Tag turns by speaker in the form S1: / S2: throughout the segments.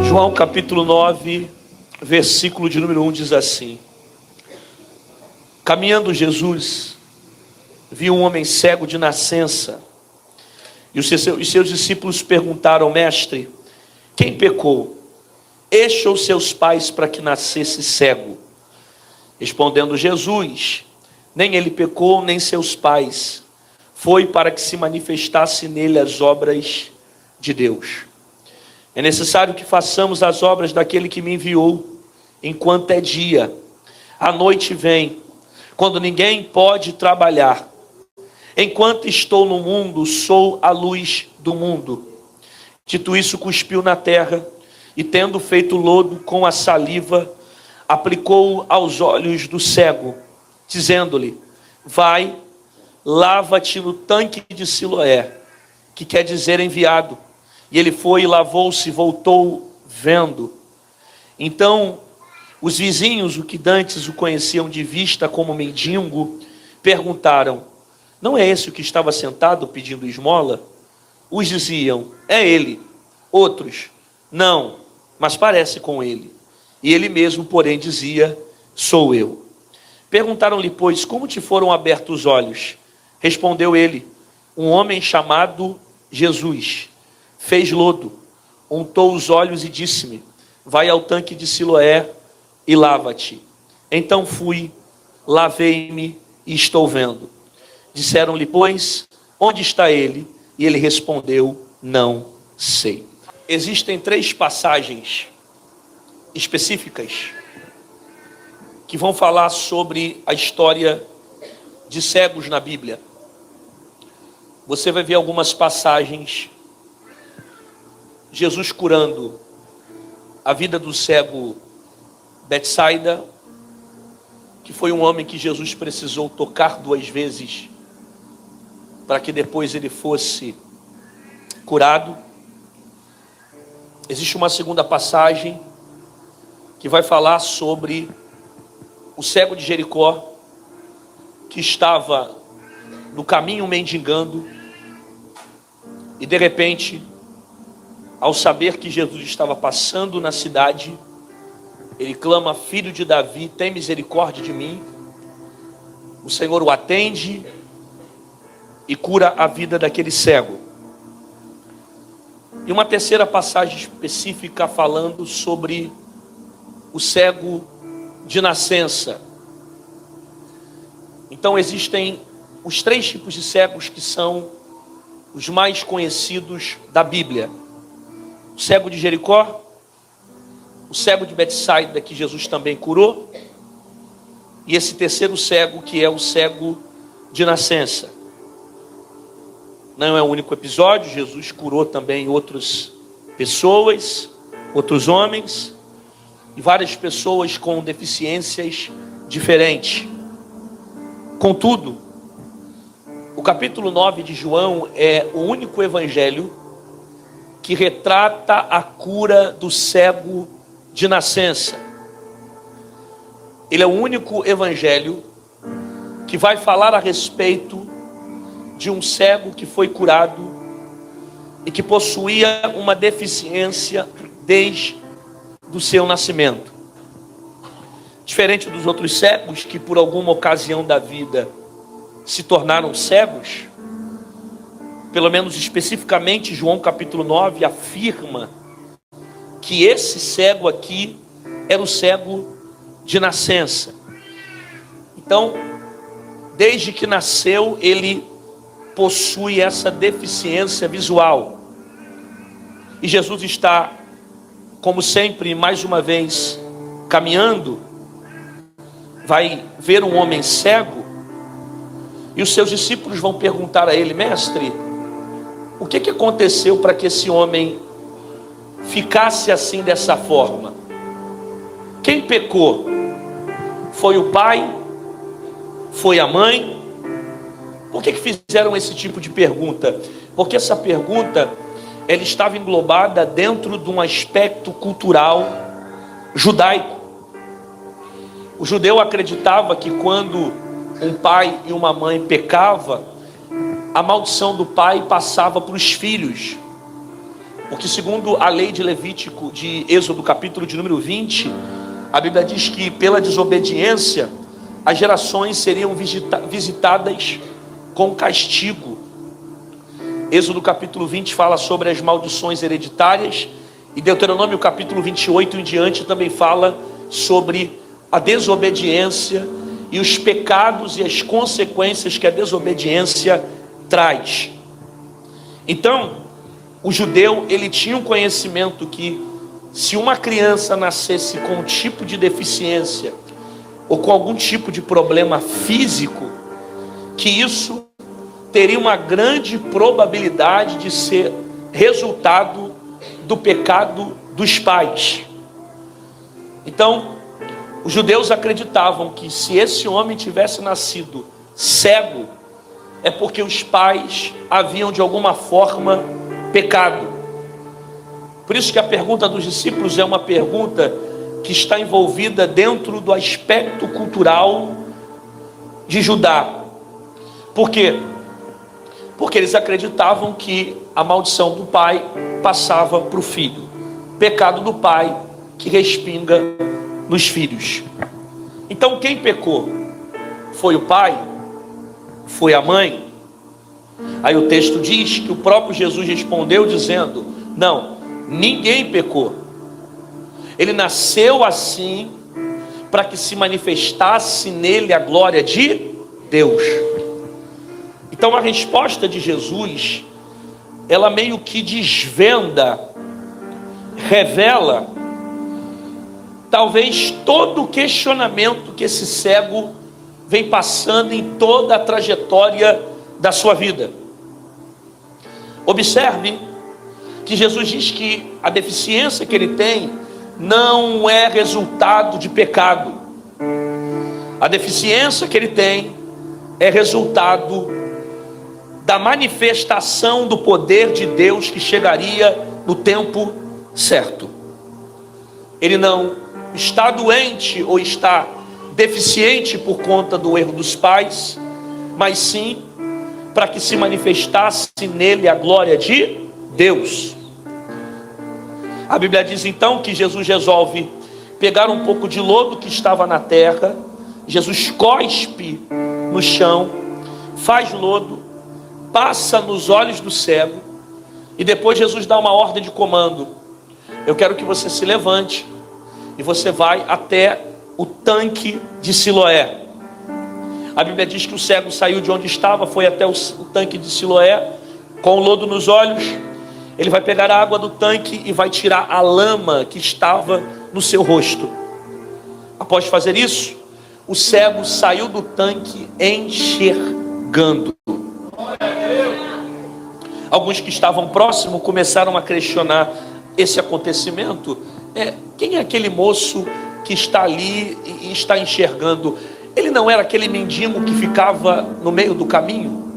S1: João capítulo 9, versículo de número 1 diz assim: Caminhando Jesus, viu um homem cego de nascença, e os seus discípulos perguntaram: Mestre, quem pecou, este ou seus pais, para que nascesse cego? Respondendo Jesus: Nem ele pecou, nem seus pais. Foi para que se manifestasse nele as obras de Deus. É necessário que façamos as obras daquele que me enviou, enquanto é dia. A noite vem, quando ninguém pode trabalhar. Enquanto estou no mundo, sou a luz do mundo. Dito isso, cuspiu na terra, e tendo feito lodo com a saliva, aplicou aos olhos do cego, dizendo-lhe: Vai, lava-te no tanque de Siloé, que quer dizer enviado. E ele foi e lavou-se e voltou vendo. Então os vizinhos, o que dantes o conheciam de vista como mendigo, perguntaram: Não é esse o que estava sentado pedindo esmola? Uns diziam: É ele. Outros: Não, mas parece com ele. E ele mesmo, porém, dizia: Sou eu. Perguntaram-lhe, pois, como te foram abertos os olhos? Respondeu ele: Um homem chamado Jesus fez lodo, untou os olhos e disse-me: Vai ao tanque de Siloé e lava-te. Então fui, lavei-me e estou vendo. Disseram-lhe, pois, onde está ele? E ele respondeu: Não sei. Existem 3 passagens específicas que vão falar sobre a história de cegos na Bíblia. Você vai ver algumas passagens, Jesus curando a vida do cego Betsaida, que foi um homem que Jesus precisou tocar 2 vezes para que depois ele fosse curado. Existe uma segunda passagem que vai falar sobre o cego de Jericó, que estava no caminho mendigando, e de repente, ao saber que Jesus estava passando na cidade, ele clama: Filho de Davi, tem misericórdia de mim. O Senhor o atende e cura a vida daquele cego. E uma terceira passagem específica falando sobre o cego de nascença. Então existem os 3 tipos de cegos que são os mais conhecidos da Bíblia: o cego de Jericó, o cego de Betsaida, que Jesus também curou, e esse terceiro cego, que é o cego de nascença. Não é o único episódio, Jesus curou também outras pessoas, outros homens, e várias pessoas com deficiências diferentes. Contudo, o capítulo 9 de João é o único evangelho que retrata a cura do cego de nascença. Ele é o único evangelho que vai falar a respeito de um cego que foi curado e que possuía uma deficiência desde o seu nascimento. Diferente dos outros cegos que por alguma ocasião da vida se tornaram cegos, pelo menos especificamente João capítulo 9 afirma que esse cego aqui era o cego de nascença. Então, desde que nasceu, ele possui essa deficiência visual. E Jesus está, como sempre, mais uma vez, caminhando, vai ver um homem cego, e os seus discípulos vão perguntar a ele: Mestre, o que aconteceu para que esse homem ficasse assim, dessa forma? Quem pecou? Foi o pai? Foi a mãe? Por que fizeram esse tipo de pergunta? Porque essa pergunta, ela estava englobada dentro de um aspecto cultural judaico. O judeu acreditava que quando um pai e uma mãe pecavam, a maldição do pai passava para os filhos. Porque segundo a lei de Levítico, de Êxodo, capítulo de número 20, a Bíblia diz que pela desobediência, as gerações seriam visitadas com castigo. Êxodo capítulo 20 fala sobre as maldições hereditárias, e Deuteronômio capítulo 28 em diante também fala sobre a desobediência e os pecados e as consequências que a desobediência traz. Então, o judeu, ele tinha um conhecimento que se uma criança nascesse com um tipo de deficiência ou com algum tipo de problema físico, que isso teria uma grande probabilidade de ser resultado do pecado dos pais. Então, os judeus acreditavam que se esse homem tivesse nascido cego, é porque os pais haviam de alguma forma pecado. Por isso que a pergunta dos discípulos é uma pergunta que está envolvida dentro do aspecto cultural de Judá. Por quê? Porque eles acreditavam que a maldição do pai passava para o filho, pecado do pai que respinga nos filhos. Então quem pecou? Foi o pai? Foi a mãe? Aí o texto diz que o próprio Jesus respondeu dizendo: não, ninguém pecou. Ele nasceu assim para que se manifestasse nele a glória de Deus. Então a resposta de Jesus, ela meio que desvenda, revela, talvez todo o questionamento que esse cego vem passando em toda a trajetória da sua vida. Observe que Jesus diz que a deficiência que ele tem não é resultado de pecado. A deficiência que ele tem é resultado da manifestação do poder de Deus que chegaria no tempo certo. Ele não está doente ou está deficiente por conta do erro dos pais, mas sim para que se manifestasse nele a glória de Deus. A Bíblia diz então que Jesus resolve pegar um pouco de lodo que estava na terra. Jesus cospe no chão, faz lodo, passa nos olhos do cego, e depois Jesus dá uma ordem de comando: eu quero que você se levante e você vai até o tanque de Siloé. A Bíblia diz que o cego saiu de onde estava, foi até o tanque de Siloé, com o lodo nos olhos. Ele vai pegar a água do tanque e vai tirar a lama que estava no seu rosto. Após fazer isso, o cego saiu do tanque enxergando. Alguns que estavam próximos começaram a questionar esse acontecimento. Quem é aquele moço que está ali e está enxergando? Ele não era aquele mendigo que ficava no meio do caminho?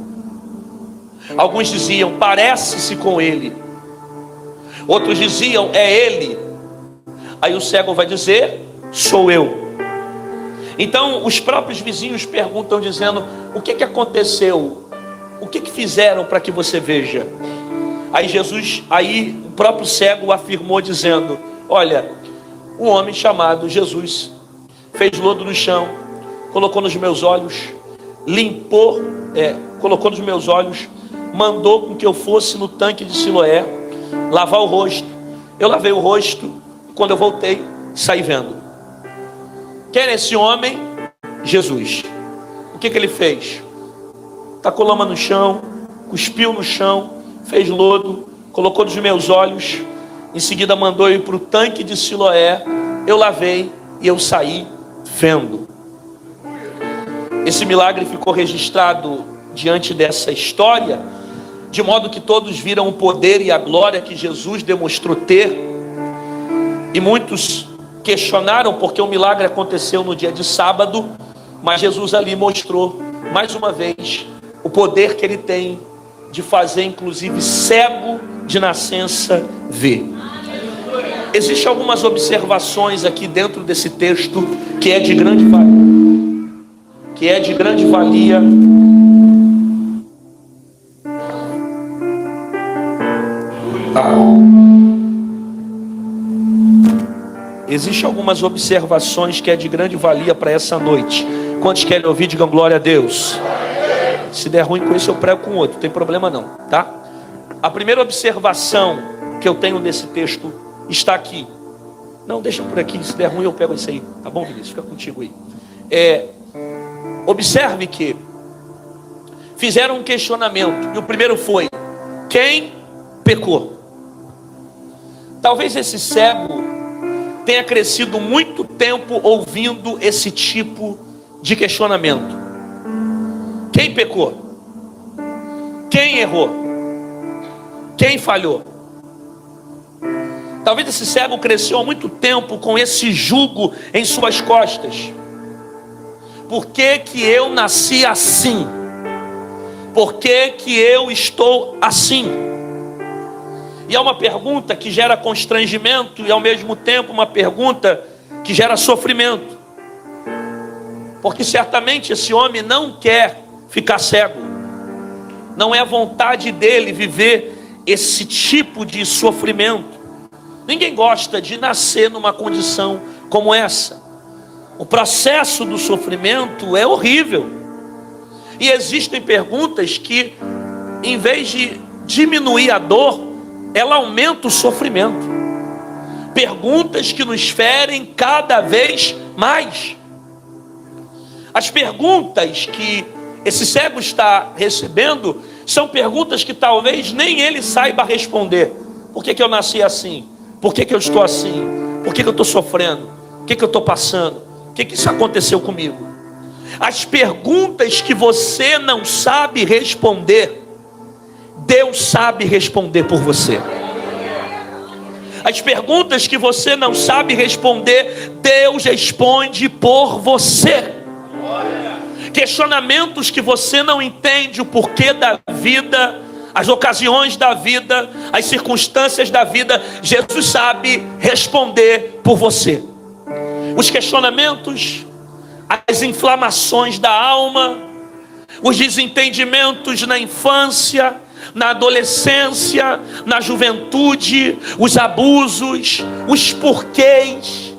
S1: Alguns diziam: parece-se com ele. Outros diziam: é ele. Aí o cego vai dizer: sou eu. Então os próprios vizinhos perguntam dizendo: o que aconteceu? O que fizeram para que você veja? Aí o próprio cego afirmou dizendo: olha, um homem chamado Jesus fez lodo no chão, colocou nos meus olhos, colocou nos meus olhos, mandou com que eu fosse no tanque de Siloé lavar o rosto. Eu lavei o rosto e quando eu voltei, saí vendo. Quem é esse homem? Jesus. O que ele fez? Tacou lama no chão, cuspiu no chão, fez lodo, colocou nos meus olhos, em seguida mandou eu ir para o tanque de Siloé. Eu lavei e eu saí vendo. Esse milagre ficou registrado diante dessa história, de modo que todos viram o poder e a glória que Jesus demonstrou ter. E muitos questionaram porque o milagre aconteceu no dia de sábado, mas Jesus ali mostrou mais uma vez o poder que ele tem de fazer inclusive cego de nascença ver. Existem algumas observações aqui dentro desse texto que é de grande valia. Existem algumas observações que é de grande valia para essa noite. Quantos querem ouvir, digam glória a Deus. Se der ruim com isso, eu prego com outro, não tem problema não, tá? A primeira observação que eu tenho nesse texto está aqui. Não, deixa por aqui, se der ruim eu pego isso aí, tá bom, Vinícius? Fica contigo aí. Observe que fizeram um questionamento, e o primeiro foi: quem pecou? Talvez esse cego tenha crescido muito tempo ouvindo esse tipo de questionamento. Quem pecou? Quem errou? Quem falhou? Talvez esse cego cresceu há muito tempo com esse jugo em suas costas. Por que que eu nasci assim? Por que que eu estou assim? E é uma pergunta que gera constrangimento e ao mesmo tempo uma pergunta que gera sofrimento. Porque certamente esse homem não quer ficar cego. Não é a vontade dele viver esse tipo de sofrimento. Ninguém gosta de nascer numa condição como essa. O processo do sofrimento é horrível. E existem perguntas que, em vez de diminuir a dor, ela aumenta o sofrimento. Perguntas que nos ferem cada vez mais. As perguntas que esse cego está recebendo são perguntas que talvez nem ele saiba responder. Por que que eu nasci assim? Por que que eu estou assim? Por que que eu estou sofrendo? O que que eu estou passando? O que que isso aconteceu comigo? As perguntas que você não sabe responder, Deus sabe responder por você. As perguntas que você não sabe responder, Deus responde por você. Questionamentos que você não entende o porquê da vida, as ocasiões da vida, as circunstâncias da vida, Jesus sabe responder por você. Os questionamentos, as inflamações da alma, os desentendimentos na infância, na adolescência, na juventude, os abusos, os porquês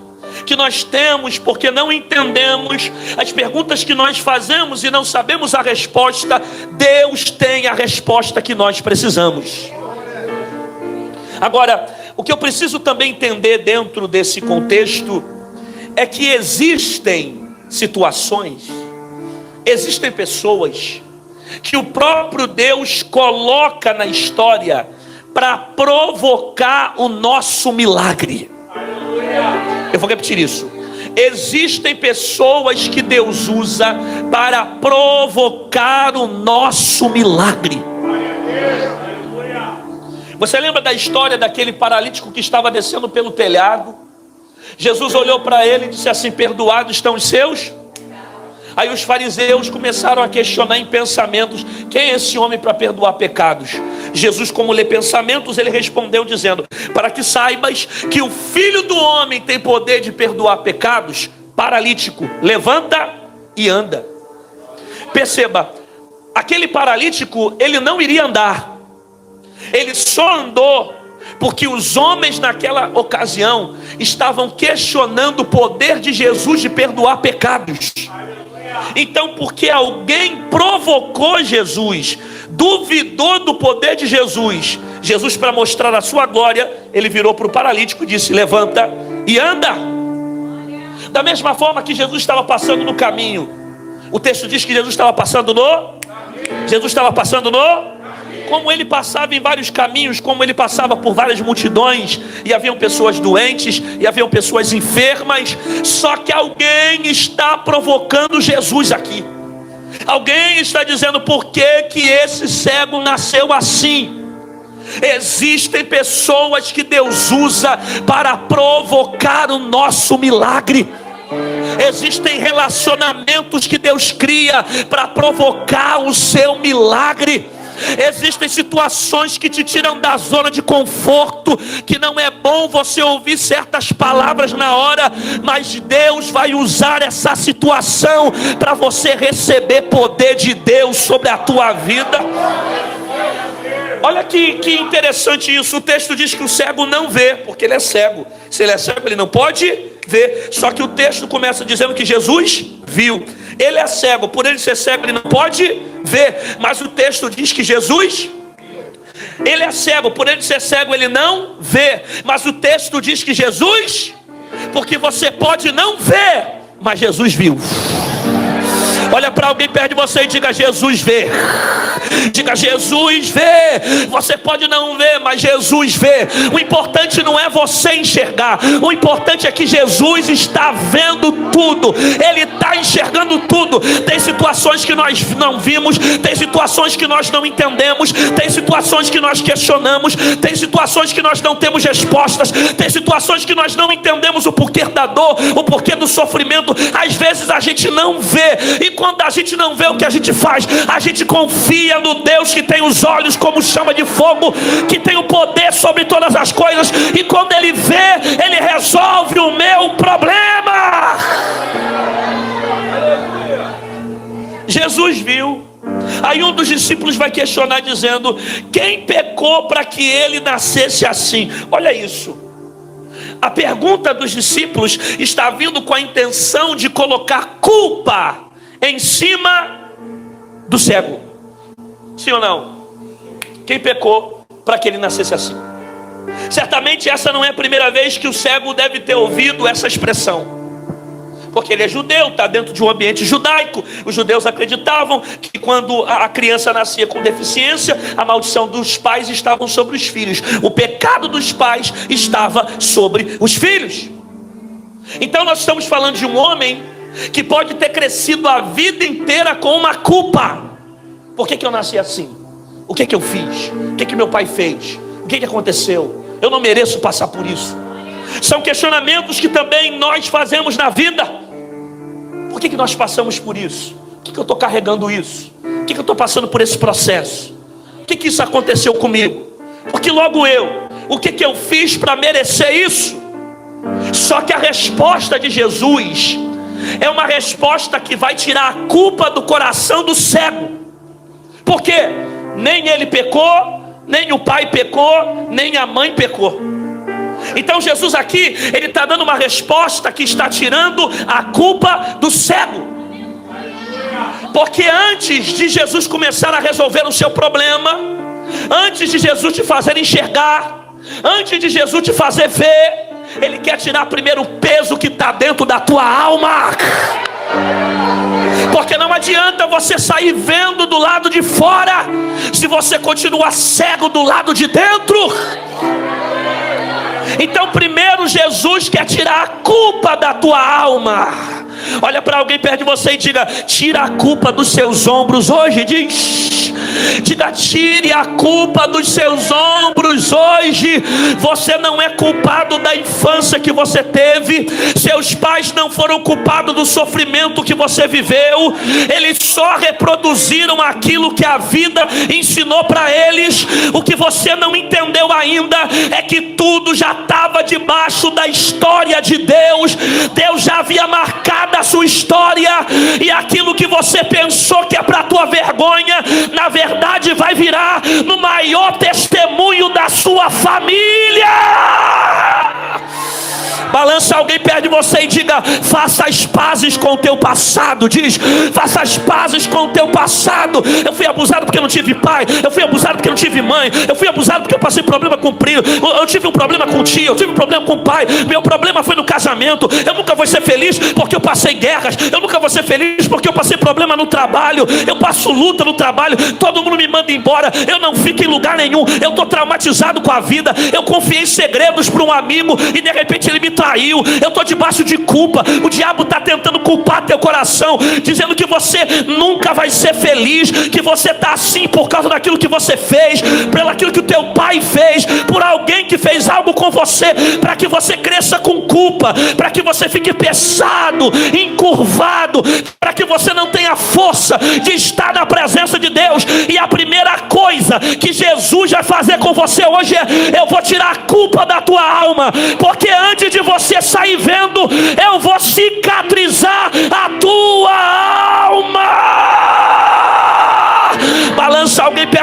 S1: que nós temos porque não entendemos, as perguntas que nós fazemos e não sabemos a resposta, Deus tem a resposta que nós precisamos. Agora, o que eu preciso também entender dentro desse contexto é que existem situações, existem pessoas que o próprio Deus coloca na história para provocar o nosso milagre. Eu vou repetir isso. Existem pessoas que Deus usa para provocar o nosso milagre. Você lembra da história daquele paralítico que estava descendo pelo telhado? Jesus olhou para ele e disse assim: perdoados estão os seus? Aí os fariseus começaram a questionar em pensamentos: quem é esse homem para perdoar pecados? Jesus, como lê pensamentos, ele respondeu dizendo: para que saibas que o Filho do Homem tem poder de perdoar pecados. Paralítico, levanta e anda. Perceba, aquele paralítico, ele não iria andar. Ele só andou porque os homens naquela ocasião estavam questionando o poder de Jesus de perdoar pecados. Então, porque alguém provocou Jesus, duvidou do poder de Jesus, Jesus, para mostrar a sua glória, ele virou para o paralítico e disse: levanta e anda. Da mesma forma que Jesus estava passando no caminho, o texto diz que Jesus estava passando no como ele passava em vários caminhos, como ele passava por várias multidões, e haviam pessoas doentes, e haviam pessoas enfermas, só que alguém está provocando Jesus aqui. Alguém está dizendo: por que que esse cego nasceu assim? Existem pessoas que Deus usa para provocar o nosso milagre. Existem relacionamentos que Deus cria para provocar o seu milagre. Existem situações que te tiram da zona de conforto, que não é bom você ouvir certas palavras na hora, mas Deus vai usar essa situação para você receber poder de Deus sobre a tua vida. Olha que interessante isso. O texto diz que o cego não vê, porque ele é cego. Se ele é cego, ele não pode ver. Só que o texto começa dizendo que Jesus viu. Ele é cego, por ele ser cego, ele não pode ver. Mas o texto diz que Jesus... Ele é cego, por ele ser cego, ele não vê. Mas o texto diz que Jesus... Porque você pode não ver, mas Jesus viu. Olha para alguém perto de você e diga: Jesus vê. Diga: Jesus vê. Você pode não ver, mas Jesus vê. O importante não é você enxergar. O importante é que Jesus está vendo tudo. Ele está enxergando tudo. Tem situações que nós não vimos. Tem situações que nós não entendemos. Tem situações que nós questionamos. Tem situações que nós não temos respostas. Tem situações que nós não entendemos o porquê da dor, o porquê do sofrimento. Às vezes a gente não vê. E quando a gente não vê, o que a gente faz? A gente confia no Deus que tem os olhos como chama de fogo, que tem o poder sobre todas as coisas, e quando Ele vê, Ele resolve o meu problema. Jesus viu. Aí um dos discípulos vai questionar dizendo: quem pecou para que ele nascesse assim? Olha isso. A pergunta dos discípulos está vindo com a intenção de colocar culpa em cima do cego. Sim ou não? Quem pecou para que ele nascesse assim? Certamente essa não é a primeira vez que o cego deve ter ouvido essa expressão, porque ele é judeu, está dentro de um ambiente judaico. Os judeus acreditavam que quando a criança nascia com deficiência, a maldição dos pais estava sobre os filhos. O pecado dos pais estava sobre os filhos. Então nós estamos falando de um homem que pode ter crescido a vida inteira com uma culpa. Por que eu nasci assim? O que eu fiz? O que meu pai fez? O que aconteceu? Eu não mereço passar por isso. São questionamentos que também nós fazemos na vida. Por que nós passamos por isso? Por que eu estou carregando isso? Por que eu estou passando por esse processo? Por que isso aconteceu comigo? Porque logo eu, o que eu fiz para merecer isso? Só que a resposta de Jesus é uma resposta que vai tirar a culpa do coração do cego. Porque nem ele pecou, nem o pai pecou, nem a mãe pecou. Então Jesus aqui, ele está dando uma resposta que está tirando a culpa do cego. Porque antes de Jesus começar a resolver o seu problema, antes de Jesus te fazer enxergar, antes de Jesus te fazer ver, Ele quer tirar primeiro o peso que está dentro da tua alma. Porque não adianta você sair vendo do lado de fora, se você continua cego do lado de dentro. Então primeiro Jesus quer tirar a culpa da tua alma. Olha para alguém perto de você e diga: tira a culpa dos seus ombros hoje. Diga: tire a culpa dos seus ombros hoje. Você não é culpado da infância que você teve. Seus pais não foram culpados do sofrimento que você viveu. Eles só reproduziram aquilo que a vida ensinou para eles. O que você não entendeu ainda é que tudo já estava debaixo da história de Deus. Deus já havia marcado a sua história, e aquilo que você pensou que é para a tua vergonha, na verdade vai virar no maior testemunho da sua família. Balança alguém perto de você e diga: faça as pazes com o teu passado. Diz: faça as pazes com o teu passado. Eu fui abusado porque eu não tive pai. Eu fui abusado porque eu não tive mãe. Eu fui abusado porque eu passei problema com o primo. Eu tive um problema com o tio. Eu tive um problema com o pai. Meu problema foi no casamento. Eu nunca vou ser feliz porque eu passei guerras. Eu nunca vou ser feliz porque eu passei problema no trabalho. Eu passo luta no trabalho. Todo mundo me manda embora. Eu não fico em lugar nenhum. Eu estou traumatizado com a vida. Eu confiei segredos para um amigo e de repente ele me traiu. Eu estou debaixo de culpa. O diabo está tentando culpar teu coração, dizendo que você nunca vai ser feliz, que você está assim por causa daquilo que você fez, pelo aquilo que o teu pai fez, por alguém que fez algo com você, para que você cresça com culpa, para que você fique pesado, encurvado, para que você não tenha força de estar na presença de Deus. E a primeira coisa que Jesus vai fazer com você hoje é: eu vou tirar a culpa da tua alma, porque antes de você sair vendo, eu vou cicatrizar a tua alma. Balança alguém perto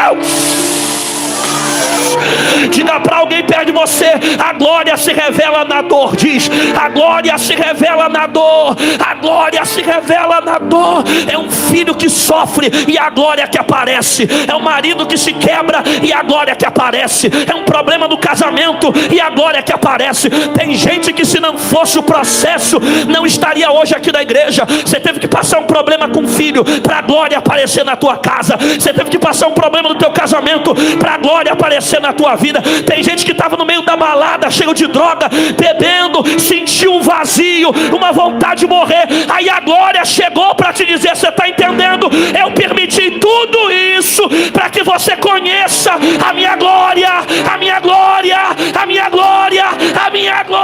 S1: você: a glória se revela na dor. Diz: a glória se revela na dor. A glória se revela na dor. É um filho que sofre e a glória que aparece. É um marido que se quebra e a glória que aparece. É um problema no casamento e a glória que aparece. Tem gente que, se não fosse o processo, não estaria hoje aqui na igreja. Você teve que passar um problema com o filho para a glória aparecer na tua casa. Você teve que passar um problema no teu casamento para a glória aparecer na tua vida. Tem gente que estava no meio da balada, cheio de droga, bebendo, sentiu um vazio, uma vontade de morrer. Aí a glória chegou para te dizer: você está entendendo? Eu permiti tudo isso para que você conheça a minha glória, a minha glória, a minha glória, a minha glória.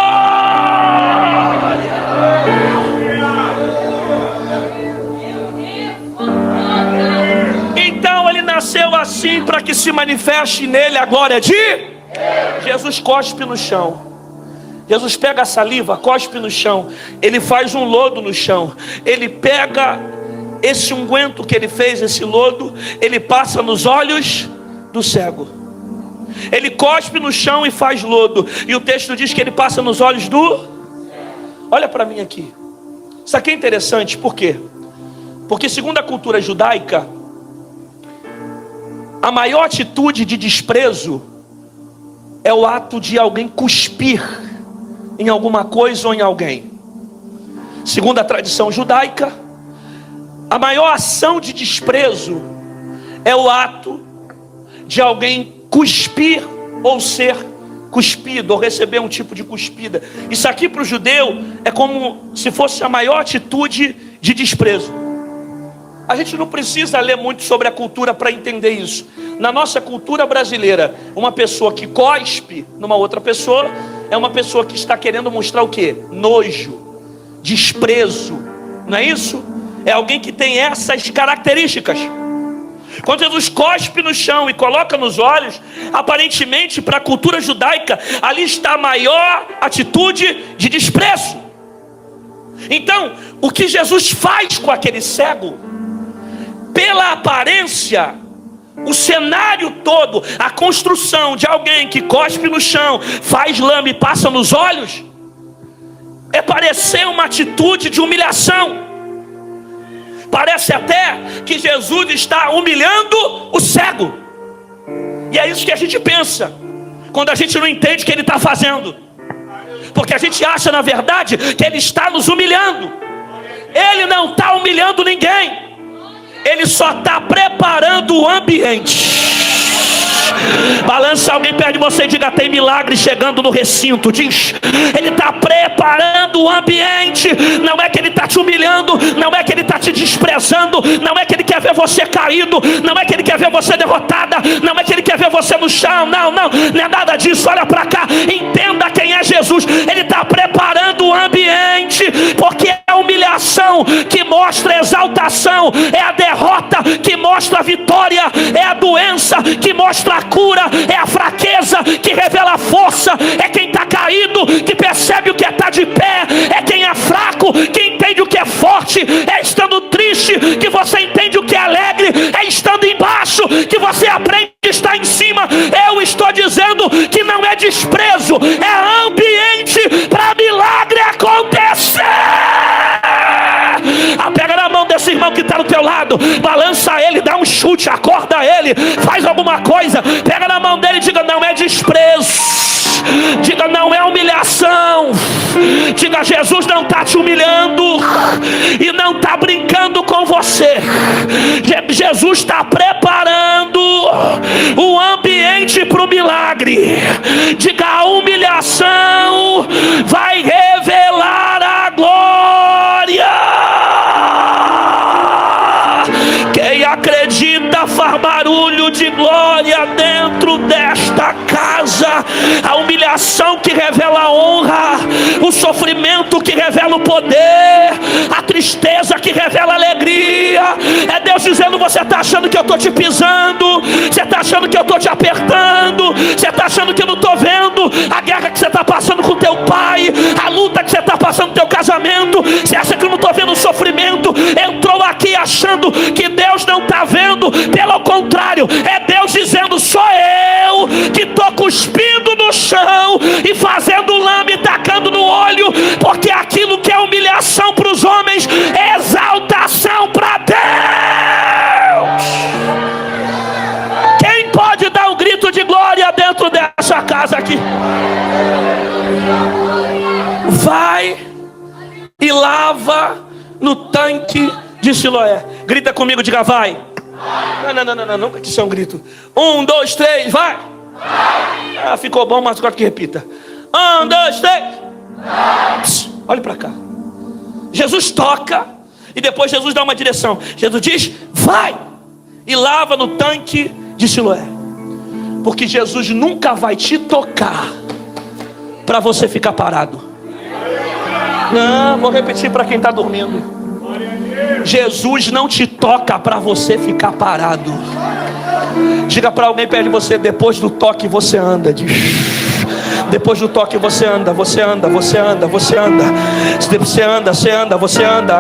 S1: Então ele nasceu assim para que se manifeste nele a glória de Jesus. Cospe no chão. Jesus pega a saliva, cospe no chão. Ele faz um lodo no chão. Ele pega esse unguento que ele fez, esse lodo, ele passa nos olhos do cego. Ele cospe no chão e faz lodo. E o texto diz que ele passa nos olhos do... Olha para mim aqui. Isso aqui é interessante, por quê? Porque segundo a cultura judaica, a maior atitude de desprezo é o ato de alguém cuspir em alguma coisa ou em alguém. Segundo a tradição judaica, a maior ação de desprezo é o ato de alguém cuspir ou ser cuspido, ou receber um tipo de cuspida. Isso aqui para o judeu é como se fosse a maior atitude de desprezo. A gente não precisa ler muito sobre a cultura para entender isso. Na nossa cultura brasileira, uma pessoa que cospe numa outra pessoa é uma pessoa que está querendo mostrar o quê? Nojo, desprezo, não é isso? É alguém que tem essas características. Quando Jesus cospe no chão e coloca nos olhos, aparentemente para a cultura judaica, ali está a maior atitude de desprezo. Então, o que Jesus faz com aquele cego, pela aparência, o cenário todo, a construção de alguém que cospe no chão, faz lama e passa nos olhos, é parecer uma atitude de humilhação. Parece até que Jesus está humilhando o cego. E é isso que a gente pensa quando a gente não entende o que ele está fazendo. Porque a gente acha, na verdade, que ele está nos humilhando. Ele não está humilhando ninguém. Ele só está preparando o ambiente. Balança alguém perto de você e diga: tem milagre chegando no recinto. Diz: ele está preparando o ambiente. Não é que ele está te humilhando, não é que ele está te desprezando, não é que ele quer ver você caído, não é que ele quer ver você derrotada, não é que ele quer ver você no chão. Não é nada disso. Olha para cá, entenda quem é Jesus. Ele está preparando o ambiente, porque é a humilhação que mostra a exaltação, é a derrota que mostra a vitória, é a doença que mostra a cura, é a fraqueza que revela a força, é quem está caído que percebe o que é estar de pé, é quem é fraco que entende o que é forte, é estando triste que você entende o que é alegre, é estando embaixo que você aprende a estar em cima. Eu estou dizendo que não é desprezo, é ambiente para milagre acontecer. Pega na mão desse irmão que está do teu lado, balança ele, dá um chute, acorda ele, faz alguma coisa. Pega na mão dele e diga: não é desprezo, diga: não é humilhação, diga: Jesus não está te humilhando e não está brincando com você. Jesus está preparando o ambiente para o milagre. Diga: a humilhação vai revelar a glória. Quem acredita faz barulho de glória dentro desta casa. A humilhação que revela a honra, o sofrimento que revela o poder, a tristeza que revela a alegria. É Deus dizendo: você está achando que eu estou te pisando, você está achando que eu estou te apertando, você está achando que eu não estou vendo a guerra que você está passando com teu pai, a luta que você está passando no teu casamento. Você acha que eu não estou vendo o sofrimento? Entrou aqui achando que Deus não está vendo. Pelo contrário, é Deus dizendo: sou eu que estou cuspindo no chão humilhação para os homens, exaltação para Deus. Quem pode dar um grito de glória dentro dessa casa aqui? Vai e lava no tanque de Siloé. Grita comigo, diga vai. Não, nunca que isso é um grito. 1, 2, 3, vai. Ah, ficou bom, mas agora que repita. 1, 2, 3. Pss, olhe para cá. Jesus toca e depois Jesus dá uma direção. Jesus diz, vai e lava no tanque de Siloé. Porque Jesus nunca vai te tocar para você ficar parado. Não, vou repetir para quem está dormindo. Jesus não te toca para você ficar parado. Diga para alguém perto de você, depois do toque você anda. Depois do toque você anda, você anda, você anda, você anda. Você anda, você anda, você anda,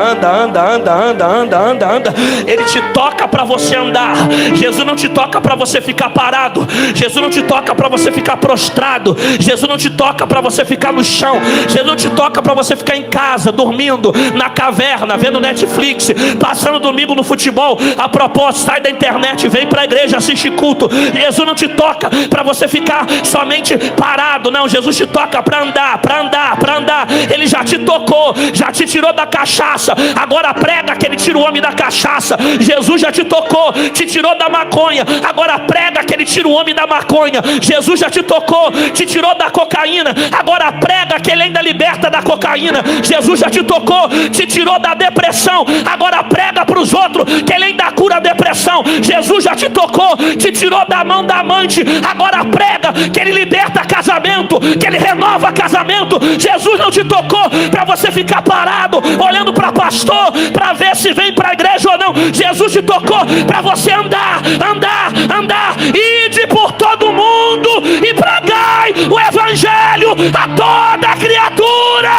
S1: anda. Ele te toca para você andar. Jesus não te toca para você ficar parado. Jesus não te toca para você ficar prostrado. Jesus não te toca para você ficar no chão. Jesus não te toca para você ficar em casa, dormindo, na caverna, vendo Netflix, passando domingo no futebol. A propósito, sai da internet, vem para a igreja, assiste culto. Jesus não te toca para você ficar somente parado. Não, Jesus te toca para andar, para andar, para andar. Ele já te tocou, já te tirou da cachaça. Agora prega que ele tira o homem da cachaça. Jesus já te tocou, te tirou da maconha. Agora prega que ele tira o homem da maconha. Jesus já te tocou, te tirou da cocaína. Agora prega que ele ainda liberta da cocaína. Jesus já te tocou, te tirou da depressão. Agora prega para os outros que ele ainda cura a depressão. Jesus já te tocou, te tirou da mão da amante. Agora prega que ele liberta casamento, que ele renova casamento. Jesus não te tocou para você ficar parado olhando para pastor para ver se vem para a igreja ou não. Jesus te tocou para você andar, andar, andar. Ide por todo mundo e pregai o evangelho a toda criatura.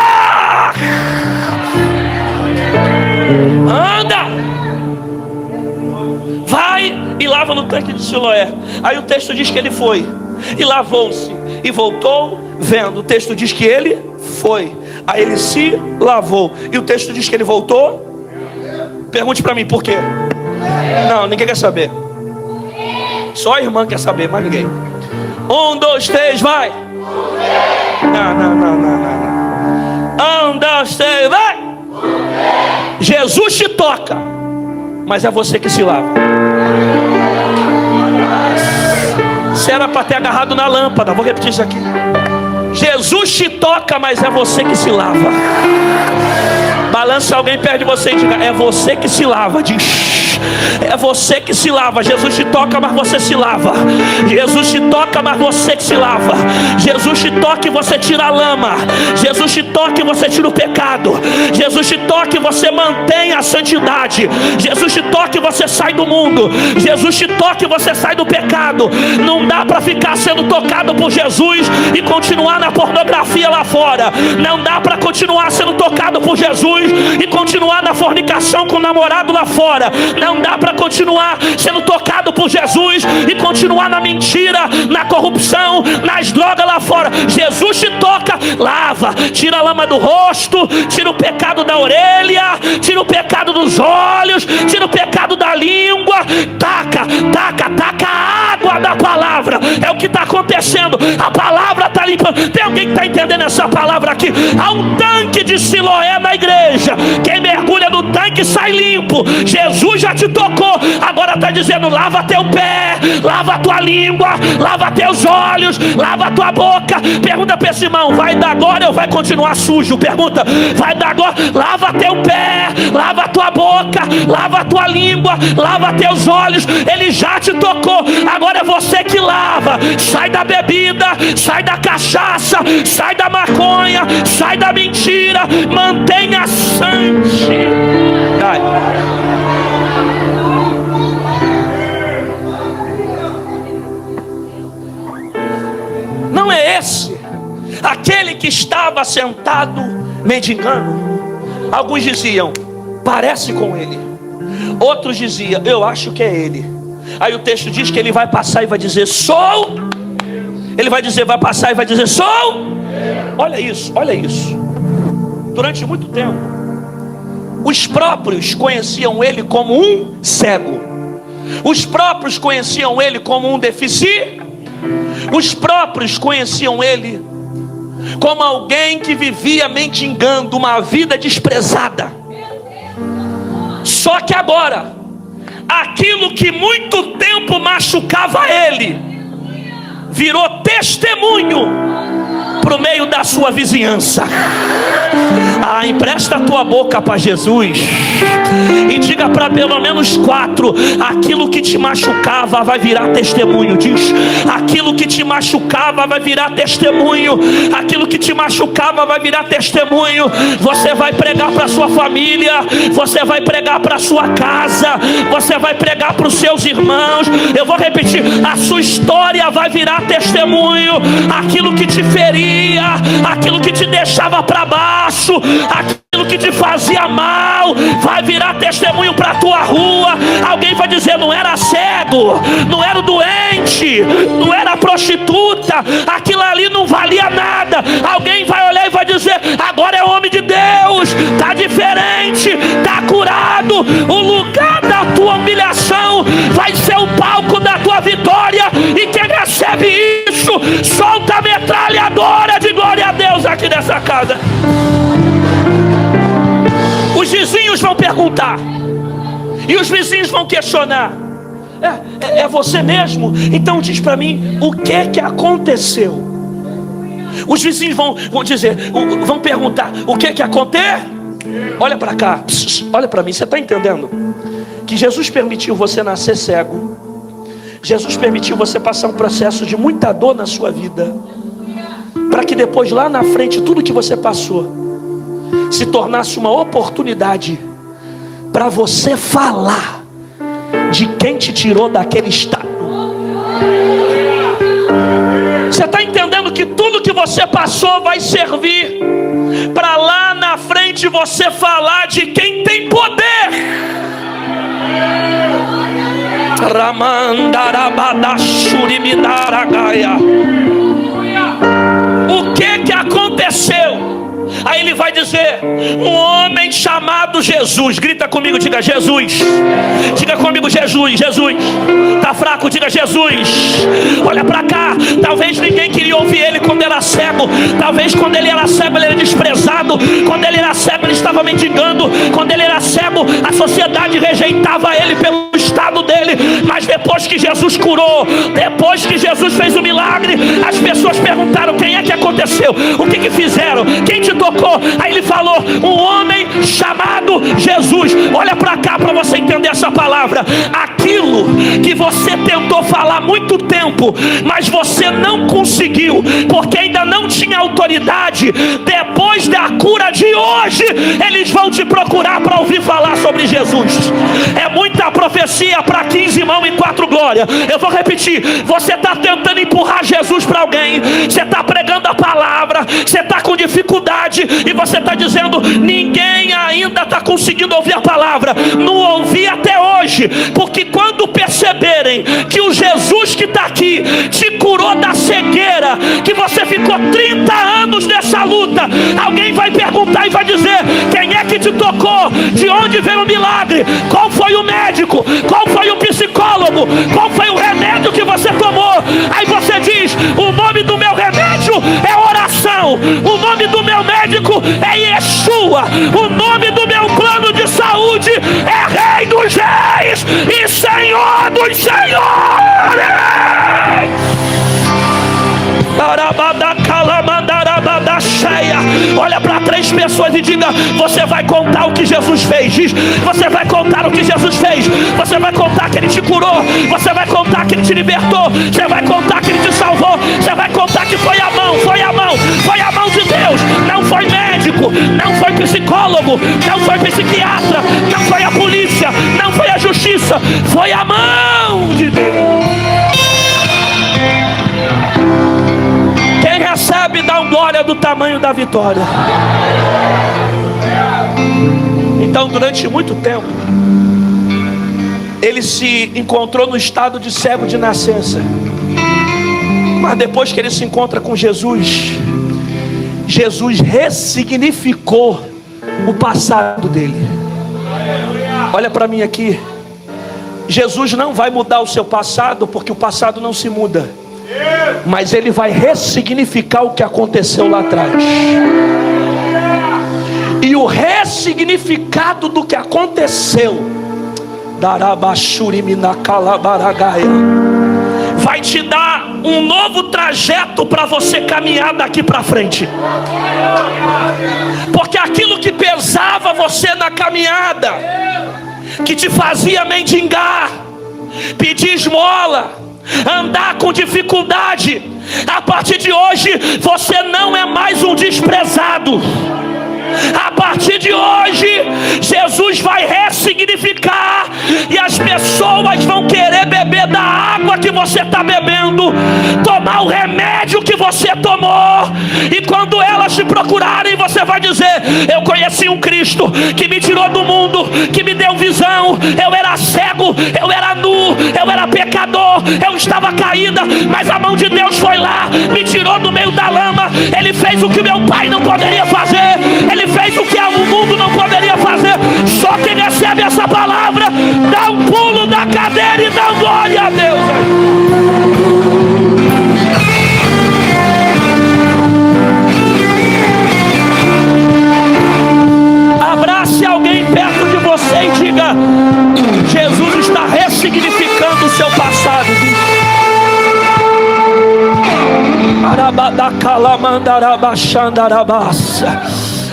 S1: Anda, vai e lava no tanque de Siloé. Aí o texto diz que ele foi e lavou-se e voltou vendo. O texto diz que ele foi, aí ele se lavou. E o texto diz que ele voltou. Pergunte para mim por quê? Não, ninguém quer saber. Só a irmã quer saber, mais ninguém. 1, 2, 3, vai. Não. 1, 2, 3, vai. Jesus te toca, mas é você que se lava. Você era para ter agarrado na lâmpada. Vou repetir isso aqui. Jesus te toca, mas é você que se lava. Balança alguém perto de você e diga, é você que se lava. Diz, é você que se lava. Jesus te toca, mas você se lava. Jesus te toca, mas você que se lava. Jesus te toca e você tira a lama. Jesus te toca e você tira o pecado. Jesus te toca e você mantém a santidade. Jesus te toca e você sai do mundo. Jesus te toca e você sai do pecado. Não dá para ficar sendo tocado por Jesus e continuar na pornografia lá fora. Não dá para continuar sendo tocado por Jesus e continuar na fornicação com o namorado lá fora. Não dá para continuar sendo tocado por Jesus e continuar na mentira, na corrupção, nas drogas lá fora. Jesus te toca, lava, tira a lama do rosto, tira o pecado da orelha, tira o pecado dos olhos, tira o pecado da língua. Taca a água da palavra. É o que está acontecendo. A palavra está limpando. Tem alguém que está entendendo essa palavra aqui? Há um tanque de Siloé na igreja. Quem mergulha no tanque sai limpo. Jesus já te tocou, agora está dizendo, lava teu pé, lava tua língua, lava teus olhos, lava tua boca. Pergunta para esse irmão, vai dar agora ou vai continuar sujo? Pergunta, vai dar agora? Lava teu pé, lava tua boca, lava tua língua, lava teus olhos. Ele já te tocou, agora é você que lava. Sai da bebida, sai da cachaça, sai da maconha, sai da mentira. Mantenha a santidade. Não é esse aquele que estava sentado mendigando? Alguns diziam, parece com ele. Outros diziam, eu acho que é ele. Aí o texto diz que ele vai passar e vai dizer, sou. Ele vai dizer, vai passar e vai dizer, sou. Olha isso, olha isso. durante muito tempo, os próprios conheciam ele como um cego. Os próprios conheciam ele como um deficiente. Os próprios conheciam ele como alguém que vivia mendigando, uma vida desprezada. Só que agora, aquilo que muito tempo machucava ele, virou testemunho para o meio da sua vizinhança. Empresta a tua boca para Jesus e diga para pelo menos 4: aquilo que te machucava vai virar testemunho. Diz: aquilo que te machucava vai virar testemunho. Aquilo que te machucava vai virar testemunho. Você vai pregar para sua família, você vai pregar para sua casa, você vai pregar para os seus irmãos. Eu vou repetir: a sua história vai virar testemunho. Aquilo que te feria, aquilo que te deixava para baixo, aquilo que te fazia mal, vai virar testemunho para a tua rua. Alguém vai dizer: não era cego, não era doente, não era prostituta, aquilo ali não valia nada. Alguém vai olhar e vai dizer: agora é homem de Deus, está diferente, está curado. O lugar da tua humilhação vai ser o palco da tua vitória. E quem recebe isso, solta a metralhadora de glória a Deus aqui nessa casa. Os vizinhos vão perguntar, e os vizinhos vão questionar: é você mesmo? Então diz para mim, o que aconteceu? Os vizinhos vão dizer, vão perguntar: o que aconteceu? Olha para cá, olha para mim. Você está entendendo que Jesus permitiu você nascer cego? Jesus permitiu você passar um processo de muita dor na sua vida, para que depois lá na frente tudo que você passou se tornasse uma oportunidade para você falar de quem te tirou daquele estado. Você está entendendo que tudo que você passou vai servir para lá na frente você falar de quem tem poder. O que aconteceu? Aí ele vai dizer: um homem chamado Jesus. Grita comigo, diga Jesus. Diga comigo, Jesus. Jesus. Tá fraco, diga Jesus. Olha para cá. Talvez ninguém queria ouvir ele quando era cego. Talvez quando ele era cego ele era desprezado. Quando ele era cego ele estava mendigando. Quando ele era cego a sociedade rejeitava ele pelo estado dele. Mas depois que Jesus curou, depois que Jesus fez o milagre, as pessoas perguntaram: quem é que aconteceu? O que fizeram? Quem te tocou? Aí ele falou: um homem chamado Jesus. Olha para cá para você entender essa palavra. Aquilo que você tentou falar há muito tempo, mas você não conseguiu, porque ainda não tinha autoridade, depois da cura de hoje, eles vão te procurar para ouvir falar sobre Jesus. É muita profecia para 15 mãos e 4 glórias. Eu vou repetir: você está tentando empurrar Jesus para alguém, você está pregando a palavra, você está com dificuldade, e você está dizendo: ninguém ainda está conseguindo ouvir a palavra. Não ouvi até hoje, porque quando perceberem que o Jesus que está aqui te curou da cegueira, que você ficou 30 anos nessa luta, alguém vai perguntar e vai dizer: quem é que te tocou? De onde veio o milagre? Qual foi o médico? Qual foi o psicólogo? Qual foi o remédio que você tomou? Aí você diz: o nome do meu remédio é oração. O nome do meu médico é Yeshua. O nome do meu plano de saúde é Rei dos Reis e Senhor dos Senhores. Olha para 3 pessoas e diga: você vai contar o que Jesus fez. Diz: você vai contar o que Jesus fez. Você vai contar que Ele te curou. Você vai contar que Ele te libertou. Você vai contar que Ele te salvou. Você vai contar que foi a mão, foi a mão, foi a mão de Deus. Não foi médico, não foi psicólogo, não foi psiquiatra, não foi a polícia, não foi a justiça, foi a mão de Deus. Quem recebe dá um glória do tamanho da vitória. Então, durante muito tempo, ele se encontrou no estado de cego de nascença. Mas depois que ele se encontra com Jesus, Jesus ressignificou o passado dele. Olha para mim aqui. Jesus não vai mudar o seu passado, porque o passado não se muda, mas Ele vai ressignificar o que aconteceu lá atrás. E o ressignificado do que aconteceu vai te dar um novo trajeto para você caminhar daqui para frente. Porque aquilo que pesava você na caminhada, que te fazia mendigar, pedir esmola, andar com dificuldade, a partir de hoje você não é mais um desprezado. A partir de hoje, Jesus vai ressignificar, e as pessoas vão querer beber da água que você está bebendo, tomar o remédio que você tomou, e quando elas te procurarem, você vai dizer: eu conheci um Cristo que me tirou do mundo, que me deu visão. Eu era cego, eu era nu, eu era pecador, eu estava caída, mas a mão de Deus foi lá, me tirou do meio da lama. Ele fez o que meu pai não poderia fazer, Ele fez o que o mundo não poderia fazer. Só quem recebe essa palavra dá um pulo da cadeira e dá glória a Deus. Abrace alguém perto de você e diga: Jesus está ressignificando o seu passado.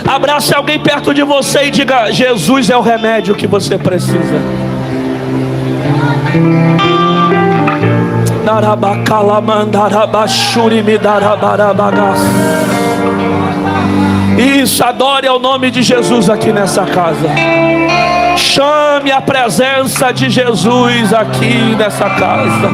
S1: Abrace alguém perto de você e diga: Jesus é o remédio que você precisa. Isso, adore ao nome de Jesus aqui nessa casa. Chame a presença de Jesus aqui nessa casa.